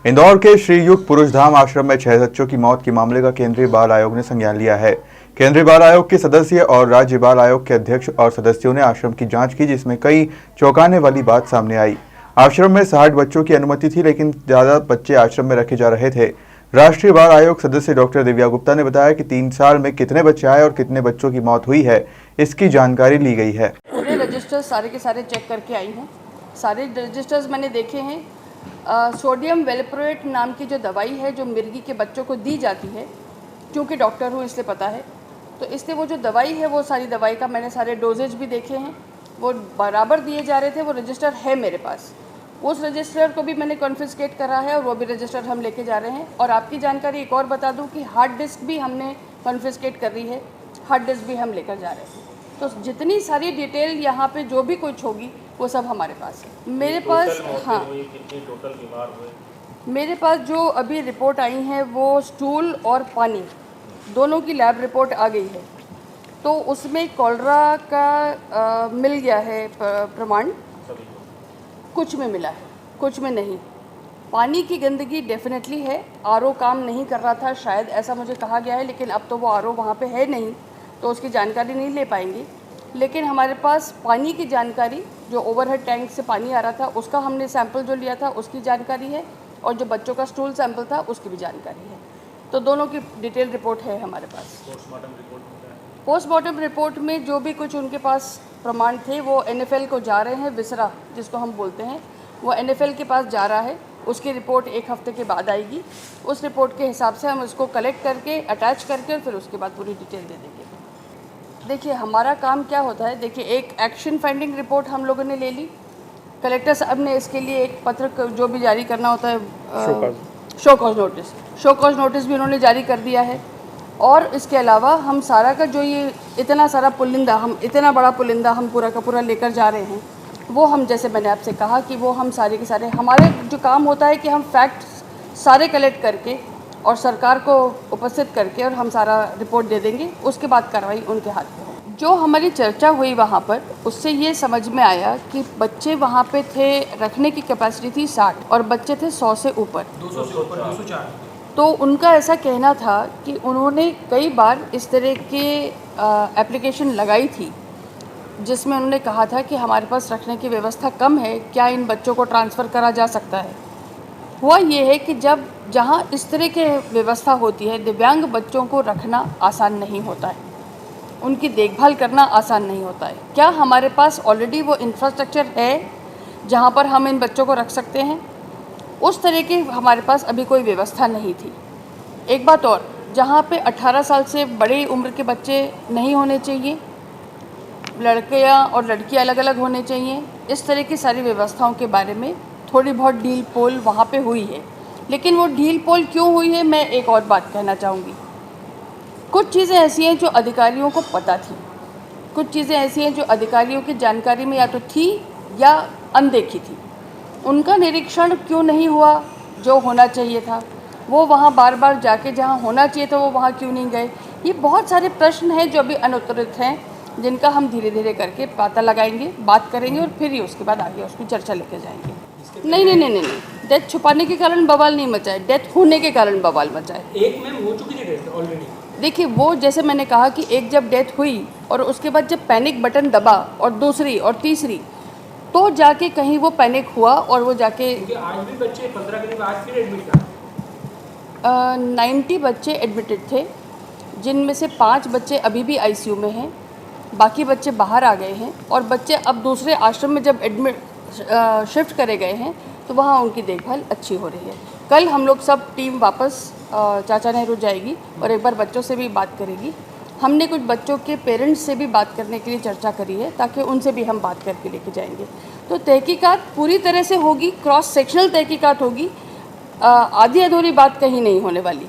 इंदौर के श्री युग पुरुष धाम आश्रम में 6 बच्चों की मौत के मामले का केंद्रीय बाल आयोग ने संज्ञान लिया है। केंद्रीय बाल आयोग के सदस्य और राज्य बाल आयोग के अध्यक्ष और सदस्यों ने आश्रम की जांच की, जिसमें कई चौंकाने वाली बात सामने आई। आश्रम में 60 बच्चों की अनुमति थी, लेकिन ज्यादा बच्चे आश्रम में रखे जा रहे थे। राष्ट्रीय बाल आयोग सदस्य डॉक्टर दिव्या गुप्ता ने बताया कि 3 साल में कितने बच्चे आए और कितने बच्चों की मौत हुई है, इसकी जानकारी ली गई है। पूरे रजिस्टर्स सारे के सारे चेक करके आई हूँ। सारे रजिस्टर्स मैंने देखे हैं। सोडियम वेलप्रोएट नाम की जो दवाई है जो मिर्गी के बच्चों को दी जाती है, क्योंकि डॉक्टर हूँ इसलिए पता है, तो इसलिए वो जो दवाई है वो सारी दवाई का मैंने सारे डोजेज भी देखे हैं, वो बराबर दिए जा रहे थे। वो रजिस्टर है मेरे पास, उस रजिस्टर को भी मैंने कॉन्फिस्केट करा है और वो भी रजिस्टर हम लेके जा रहे हैं। और आपकी जानकारी एक और बता दूं कि हार्ड डिस्क भी हमने कॉन्फिस्केट कर रही है, हार्ड डिस्क भी हम लेकर जा रहे हैं। तो जितनी सारी डिटेल यहाँ पे जो भी कुछ होगी वो सब हमारे पास है। मेरे पास हाँ, टोटल बीमार हुए मेरे पास जो अभी रिपोर्ट आई हैं वो स्टूल और पानी दोनों की लैब रिपोर्ट आ गई है। तो उसमें कॉलरा का मिल गया है प्रमाण, कुछ में मिला है, कुछ में नहीं। पानी की गंदगी डेफिनेटली है। आरओ काम नहीं कर रहा था शायद, ऐसा मुझे कहा गया है, लेकिन अब तो वो आरओ वहाँ पे है नहीं, तो उसकी जानकारी नहीं ले पाएंगे। लेकिन हमारे पास पानी की जानकारी, जो ओवरहेड टैंक से पानी आ रहा था उसका हमने सैंपल जो लिया था उसकी जानकारी है, और जो बच्चों का स्टूल सैंपल था उसकी भी जानकारी है। तो दोनों की डिटेल रिपोर्ट है हमारे पास। पोस्टमार्टम रिपोर्ट में जो भी कुछ उनके पास प्रमाण थे वो NFL को जा रहे हैं। विसरा जिसको हम बोलते हैं, वो NFL के पास जा रहा है। उसकी रिपोर्ट 1 हफ्ते के बाद आएगी। उस रिपोर्ट के हिसाब से हम उसको कलेक्ट करके अटैच करके और फिर उसके बाद पूरी डिटेल दे देंगे। देखिए हमारा काम क्या होता है, देखिए एक एक्शन फाइंडिंग रिपोर्ट हम लोगों ने ले ली। कलेक्टर साहब ने इसके लिए एक पत्र जो भी जारी करना होता है, शो कॉज नोटिस भी उन्होंने जारी कर दिया है। और इसके अलावा हम सारा का जो ये इतना सारा पुलिंदा, हम इतना बड़ा पुलिंदा हम पूरा का पूरा लेकर जा रहे हैं, वो हम, जैसे मैंने आपसे कहा कि वो हम सारे के सारे, हमारे जो काम होता है कि हम फैक्ट्स सारे कलेक्ट करके और सरकार को उपस्थित करके और हम सारा रिपोर्ट दे देंगे। उसके बाद कार्रवाई उनके हाथ में है। जो हमारी चर्चा हुई वहाँ पर, उससे ये समझ में आया कि बच्चे वहाँ पे थे, रखने की कैपेसिटी थी 60 और बच्चे थे 100 से ऊपर, 200 से ऊपर 204। तो उनका ऐसा कहना था कि उन्होंने कई बार इस तरह के एप्लीकेशन लगाई थी जिसमें उन्होंने कहा था कि हमारे पास रखने की व्यवस्था कम है, क्या इन बच्चों को ट्रांसफ़र करा जा सकता है। हुआ ये है कि जहाँ इस तरह की व्यवस्था होती है, दिव्यांग बच्चों को रखना आसान नहीं होता है, उनकी देखभाल करना आसान नहीं होता है। क्या हमारे पास ऑलरेडी वो इंफ्रास्ट्रक्चर है जहाँ पर हम इन बच्चों को रख सकते हैं? उस तरह की हमारे पास अभी कोई व्यवस्था नहीं थी। एक बात और, जहाँ पे 18 साल से बड़ी उम्र के बच्चे नहीं होने चाहिए, लड़कियाँ और लड़कियाँ अलग अलग होने चाहिए, इस तरह की सारी व्यवस्थाओं के बारे में थोड़ी बहुत ढील पोल वहाँ पे हुई है। लेकिन वो ढील पोल क्यों हुई है, मैं एक और बात कहना चाहूँगी। कुछ चीज़ें ऐसी हैं जो अधिकारियों को पता थी, कुछ चीज़ें ऐसी हैं जो अधिकारियों की जानकारी में या तो थी या अनदेखी थी। उनका निरीक्षण क्यों नहीं हुआ जो होना चाहिए था? वो वहाँ बार बार जाके जहाँ होना चाहिए था वो वहाँ क्यों नहीं गए? ये बहुत सारे प्रश्न हैं जो अभी अनुत्तरित हैं, जिनका हम धीरे धीरे करके पता लगाएंगे, बात करेंगे और फिर ही उसके बाद आगे उसकी चर्चा लेके जाएंगे। नहीं, डेथ छुपाने के कारण बवाल नहीं मचा है, डेथ होने के कारण बवाल मचा है। एक में हो चुकी थी डेथ ऑलरेडी। देखिए वो, जैसे मैंने कहा कि एक जब डेथ हुई और उसके बाद जब पैनिक बटन दबा और दूसरी और तीसरी, तो जाके कहीं वो पैनिक हुआ और वो जाके आज भी बच्चे 15 के बाद फिर एडमिट था। 90 बच्चे एडमिटेड थे, जिनमें से 5 बच्चे अभी भी ICU में हैं, बाकी बच्चे बाहर आ गए हैं। और बच्चे अब दूसरे आश्रम में जब शिफ्ट करे गए हैं तो वहाँ उनकी देखभाल अच्छी हो रही है। कल हम लोग सब टीम वापस चाचा नेहरू जाएगी और एक बार बच्चों से भी बात करेगी। हमने कुछ बच्चों के पेरेंट्स से भी बात करने के लिए चर्चा करी है, ताकि उनसे भी हम बात करके लेके जाएंगे। तो तहकीकात पूरी तरह से होगी, क्रॉस सेक्शनल तहकीकात होगी, आधी अधूरी बात कहीं नहीं होने वाली।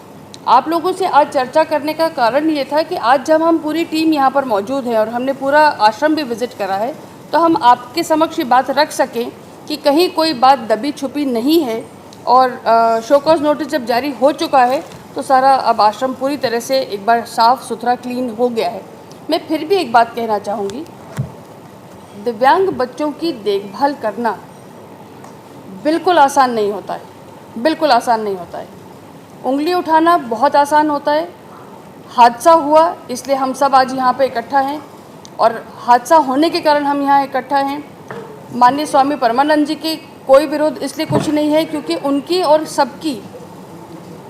आप लोगों से आज चर्चा करने का कारण ये था कि आज जब हम पूरी टीम यहाँ पर मौजूद है और हमने पूरा आश्रम भी विज़िट करा है, तो हम आपके समक्ष ये बात रख सकें कि कहीं कोई बात दबी छुपी नहीं है। और शो कॉज नोटिस जब जारी हो चुका है तो सारा अब आश्रम पूरी तरह से एक बार साफ़ सुथरा क्लीन हो गया है। मैं फिर भी एक बात कहना चाहूँगी, दिव्यांग बच्चों की देखभाल करना बिल्कुल आसान नहीं होता है। बिल्कुल आसान नहीं होता है। उंगली उठाना बहुत आसान होता है। हादसा हुआ इसलिए हम सब आज यहाँ पे इकट्ठा हैं, और हादसा होने के कारण हम यहाँ इकट्ठा हैं। माननीय स्वामी परमानंद जी की कोई विरोध इसलिए कुछ नहीं है क्योंकि उनकी और सबकी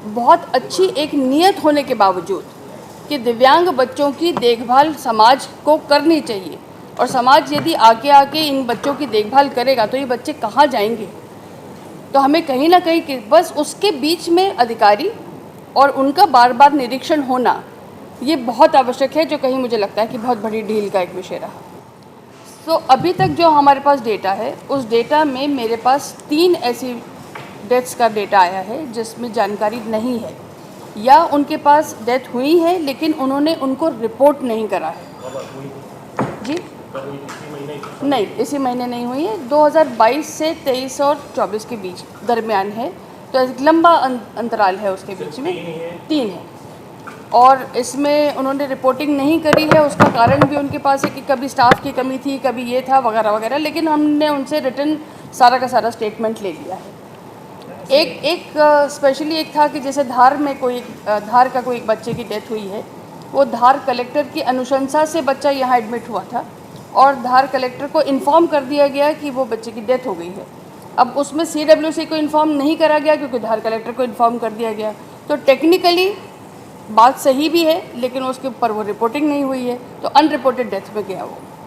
बहुत अच्छी एक नियत होने के बावजूद कि दिव्यांग बच्चों की देखभाल समाज को करनी चाहिए, और समाज यदि आके इन बच्चों की देखभाल करेगा तो ये बच्चे कहाँ जाएंगे। तो हमें कहीं ना कहीं कि बस उसके बीच में अधिकारी और उनका बार बार निरीक्षण होना ये बहुत आवश्यक है, जो कहीं मुझे लगता है कि बहुत बड़ी ढील का एक विषय रहा। तो अभी तक जो हमारे पास डेटा है, उस डेटा में मेरे पास 3 ऐसी डेथ्स का डेटा आया है जिसमें जानकारी नहीं है, या उनके पास डेथ हुई है लेकिन उन्होंने उनको रिपोर्ट नहीं करा है। जी नहीं, इसी महीने नहीं हुई है, 2022 से 23 और 24 के बीच दरमियान है, तो एक लंबा अंतराल है उसके बीच में। 3 है, और इसमें उन्होंने रिपोर्टिंग नहीं करी है। उसका कारण भी उनके पास है कि कभी स्टाफ की कमी थी, कभी ये था वगैरह वगैरह, लेकिन हमने उनसे रिटर्न सारा का सारा स्टेटमेंट ले लिया है। एक स्पेशली एक था कि जैसे धार का कोई एक बच्चे की डेथ हुई है, वो धार कलेक्टर की अनुशंसा से बच्चा यहाँ एडमिट हुआ था, और धार कलेक्टर को इन्फॉर्म कर दिया गया कि वो बच्चे की डेथ हो गई है। अब उसमें CWC को इन्फॉर्म नहीं करा गया क्योंकि धार कलेक्टर को इन्फॉर्म कर दिया गया। तो टेक्निकली बात सही भी है, लेकिन उसके ऊपर वो रिपोर्टिंग नहीं हुई है, तो अनरिपोर्टेड डेथ में गया वो।